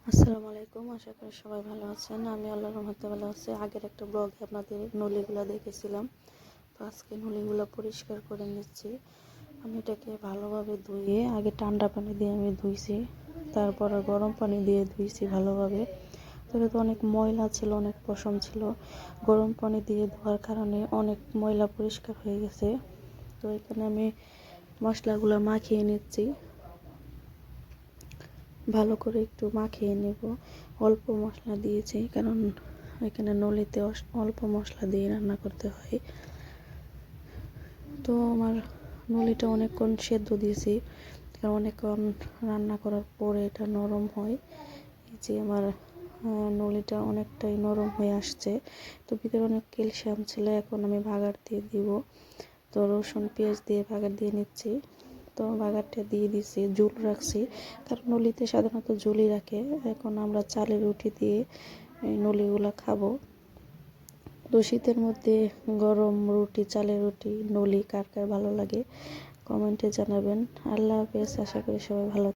আসসালামু আলাইকুম, আশা করি সবাই ভালো আছেন। আমি আল্লাহর রহমতে ভালো আছি। আগের একটা ব্লগে আপনাদের নলিগুলো দেখেছিলাম, তো আজকে নলিগুলো পরিষ্কার করে নিচ্ছি। আমি এটাকে ভালোভাবে ধুয়ে আগে ঠান্ডা পানি দিয়ে আমি ধুইছি, তারপর গরম পানি দিয়ে ধুইছি ভালোভাবে। তো এটা তো অনেক ময়লা ছিল, অনেক পশম ছিল। গরম পানি দিয়ে ধোয়ার কারণে অনেক ময়লা পরিষ্কার হয়ে গেছে। তো এখানে আমি মশলাগুলো মাখিয়ে নিচ্ছি, ভালো করে একটু মাখিয়ে নেব। অল্প মশলা দিয়েছি কারণ এখানে নলিতে অল্প মশলা দিয়ে রান্না করতে হয়। তো আমার নলিটা অনেকক্ষণ সেদ্ধ দিয়েছি, কারণ অনেকক্ষণ রান্না করার পরে এটা নরম হয়। এই যে আমার নলিটা অনেকটাই নরম হয়ে আসছে। তো ভিতরে অনেক ক্যালসিয়াম ছিল। এখন আমি বাগার দিয়ে দিব। তো রসুন পেঁয়াজ দিয়ে বাগার দিয়ে নিচ্ছি। তো বাগারটা দিয়ে দিছি, ঝোল রাখছি, কারণ নলিতে সাধারণত ঝোলই রাখে। এখন আমরা চালের রুটি দিয়ে এই নলিগুলা খাবো। তো শীতের মধ্যে গরম রুটি, চালের রুটি, নলি কার কার ভালো লাগে কমেন্টে জানাবেন। আল্লাহ হাফেজ, আশা করি সবাই ভালো